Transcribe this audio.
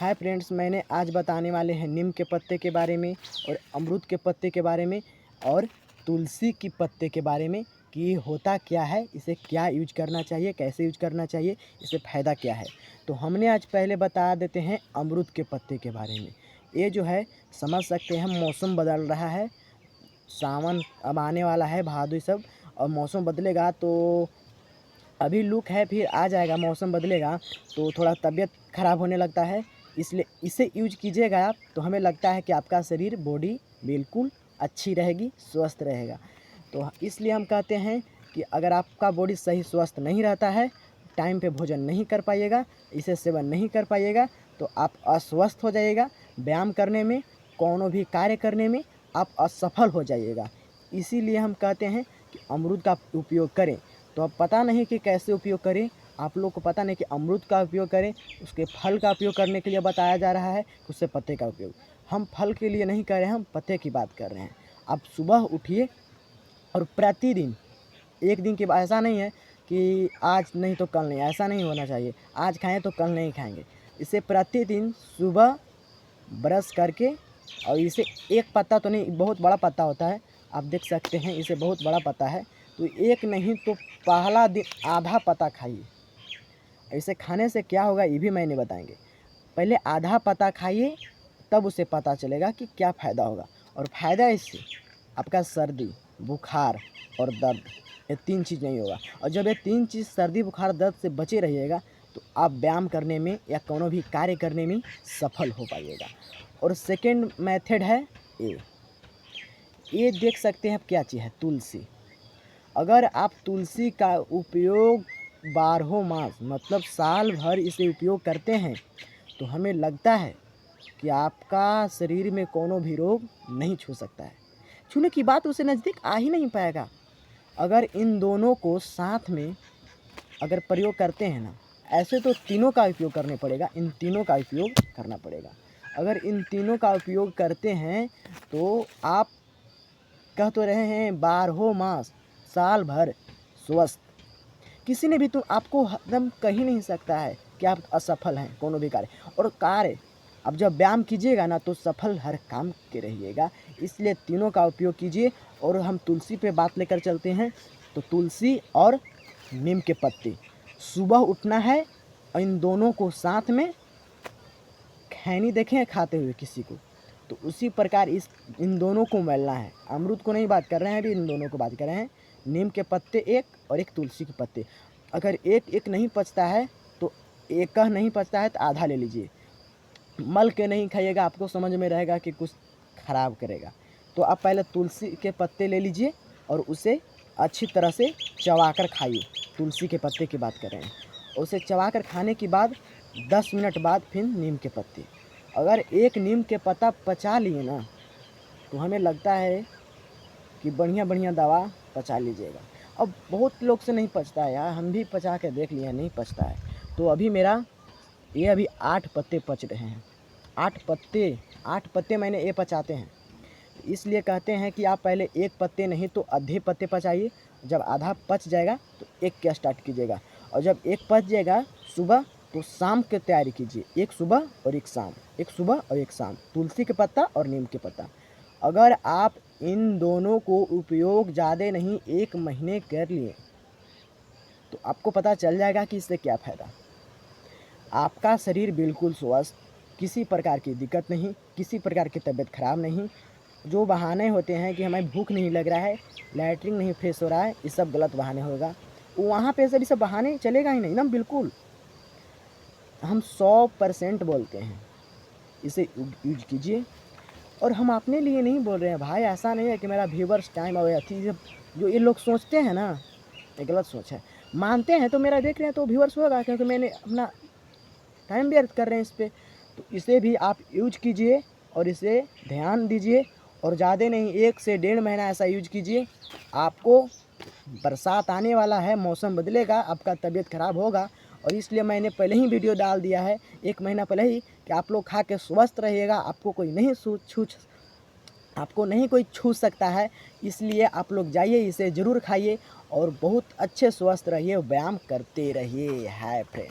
Hi friends, मैंने आज बताने वाले हैं नीम के पत्ते के बारे में और अमरूद के पत्ते के बारे में और तुलसी की पत्ते के बारे में कि ये होता क्या है, इसे क्या यूज करना चाहिए, कैसे यूज करना चाहिए, इससे फ़ायदा क्या है। तो हमने आज पहले बता देते हैं अमरूद के पत्ते के बारे में। ये जो है समझ सकते हैं, मौसम बदल रहा है, सावन अब आने वाला है, भादों सब, और मौसम बदलेगा तो अभी लुक है, फिर आ जाएगा मौसम बदलेगा तो थोड़ा तबीयत ख़राब होने लगता है। इसलिए इसे यूज कीजिएगा आप तो हमें लगता है कि आपका शरीर बॉडी बिल्कुल अच्छी रहेगी, स्वस्थ रहेगा। तो इसलिए हम कहते हैं कि अगर आपका बॉडी सही स्वस्थ नहीं रहता है, टाइम पे भोजन नहीं कर पाइएगा, इसे सेवन नहीं कर पाइएगा, तो आप अस्वस्थ हो जाइएगा। व्यायाम करने में, कोनो भी कार्य करने में आप असफल हो जाइएगा। इसीलिए हम कहते हैं कि अमरूद का उपयोग करें। तो अब पता नहीं कि कैसे उपयोग करें, आप लोग को पता नहीं कि अमरूद का उपयोग करें, उसके फल का उपयोग करने के लिए बताया जा रहा है, उससे पत्ते का उपयोग। हम फल के लिए नहीं कर रहे हैं, हम पत्ते की बात कर रहे हैं। आप सुबह उठिए और प्रतिदिन, एक दिन के बाद ऐसा नहीं है कि आज नहीं तो कल नहीं, ऐसा नहीं होना चाहिए। आज खाएं तो कल नहीं खाएंगे। इसे प्रतिदिन सुबह ब्रश करके, और इसे एक पत्ता तो नहीं, बहुत बड़ा पत्ता होता है, आप देख सकते हैं इसे बहुत बड़ा पत्ता है, तो एक नहीं तो पहला दिन आधा पत्ता खाइए। इसे खाने से क्या होगा ये भी मैंने बताएंगे। पहले आधा पत्ता खाइए, तब उसे पता चलेगा कि क्या फ़ायदा होगा। और फ़ायदा इससे आपका सर्दी, बुखार और दर्द, ये तीन चीज़ नहीं होगा। और जब ये तीन चीज़, सर्दी, बुखार, दर्द से बचे रहिएगा, तो आप व्यायाम करने में या कोनो भी कार्य करने में सफल हो पाइएगा। और सेकेंड मेथड है ये देख सकते हैं आप क्या चीज़ है, तुलसी। अगर आप तुलसी का उपयोग 12 मास मतलब साल भर इसे उपयोग करते हैं, तो हमें लगता है कि आपका शरीर में कोनो भी रोग नहीं छू सकता है। छूने की बात उसे नज़दीक आ ही नहीं पाएगा। अगर इन दोनों को साथ में अगर प्रयोग करते हैं ना, ऐसे तो तीनों का उपयोग करने पड़ेगा, इन तीनों का उपयोग करना पड़ेगा। अगर इन तीनों का उपयोग करते हैं तो आप कह तो रहे हैं 12 मास साल भर स्वस्थ, किसी ने भी तो आपको एकदम कह ही नहीं सकता है कि आप असफल हैं कोनो भी कार्य। और कार्य अब जब व्यायाम कीजिएगा ना, तो सफल हर काम के रहिएगा। इसलिए तीनों का उपयोग कीजिए। और हम तुलसी पे बात लेकर चलते हैं। तो तुलसी और नीम के पत्ते, सुबह उठना है और इन दोनों को साथ में, खैनी देखे हैं खाते हुए किसी को, तो उसी प्रकार इन दोनों को मिलना है। अमरूद को नहीं बात कर रहे हैं अभी, इन दोनों को बात कर रहे हैं। नीम के पत्ते एक और एक तुलसी के पत्ते। अगर एक एक नहीं पचता है तो, एक का नहीं पचता है तो आधा ले लीजिए। मल के नहीं खाइएगा, आपको समझ में रहेगा कि कुछ ख़राब करेगा। तो आप पहले तुलसी के पत्ते ले लीजिए और उसे अच्छी तरह से चबा कर खाइए। तुलसी के पत्ते की बात कर रहे हैं। उसे चबा कर खाने के बाद 10 मिनट बाद फिर नीम के पत्ते। अगर एक नीम के पत्ता पचा लिए ना, तो हमें लगता है कि बढ़िया बढ़िया दवा पचा लीजिएगा। अब बहुत लोग से नहीं पचता है यार, हम भी पचा के देख लिए, नहीं पचता है। तो अभी मेरा ये अभी 8 पत्ते पच रहे हैं। 8 पत्ते मैंने ये पचाते हैं। इसलिए कहते हैं कि आप पहले एक पत्ते नहीं तो आधे पत्ते पचाइए। जब आधा पच जाएगा तो एक क्या स्टार्ट कीजिएगा। और जब एक पच जाएगा सुबह, तो शाम की तैयारी कीजिए। एक सुबह और एक शाम, एक सुबह और एक शाम, तुलसी के पत्ता और नीम के पत्ता। अगर आप इन दोनों को उपयोग ज़्यादा नहीं 1 महीने कर लिए, तो आपको पता चल जाएगा कि इससे क्या फ़ायदा। आपका शरीर बिल्कुल स्वस्थ, किसी प्रकार की दिक्कत नहीं, किसी प्रकार की तबीयत खराब नहीं। जो बहाने होते हैं कि हमें भूख नहीं लग रहा है, लैट्रिन नहीं फ्रेश हो रहा है, ये सब गलत बहाने होगा। वहाँ पे सभी सब बहाने चलेगा ही नहीं ना, बिल्कुल। हम 100% बोलते हैं, इसे यूज कीजिए। और हम अपने लिए नहीं बोल रहे हैं भाई, ऐसा नहीं है कि मेरा व्यूवर्स टाइम और अथी जो ये लोग सोचते हैं ना, ये गलत सोच है। मानते हैं तो मेरा देख रहे हैं तो व्यूवर्स होगा, क्योंकि मैंने अपना टाइम व्यर्थ कर रहे हैं इस पर। तो इसे भी आप यूज कीजिए और इसे ध्यान दीजिए। और ज़्यादा नहीं, 1 से 1.5 महीना ऐसा यूज कीजिए। आपको बरसात आने वाला है, मौसम बदलेगा, आपका तबीयत ख़राब होगा। और इसलिए मैंने पहले ही वीडियो डाल दिया है 1 महीना पहले ही कि आप लोग खा के स्वस्थ रहिएगा। आपको नहीं कोई छू सकता है। इसलिए आप लोग जाइए, इसे ज़रूर खाइए और बहुत अच्छे स्वस्थ रहिए, व्यायाम करते रहिए। Hi friend.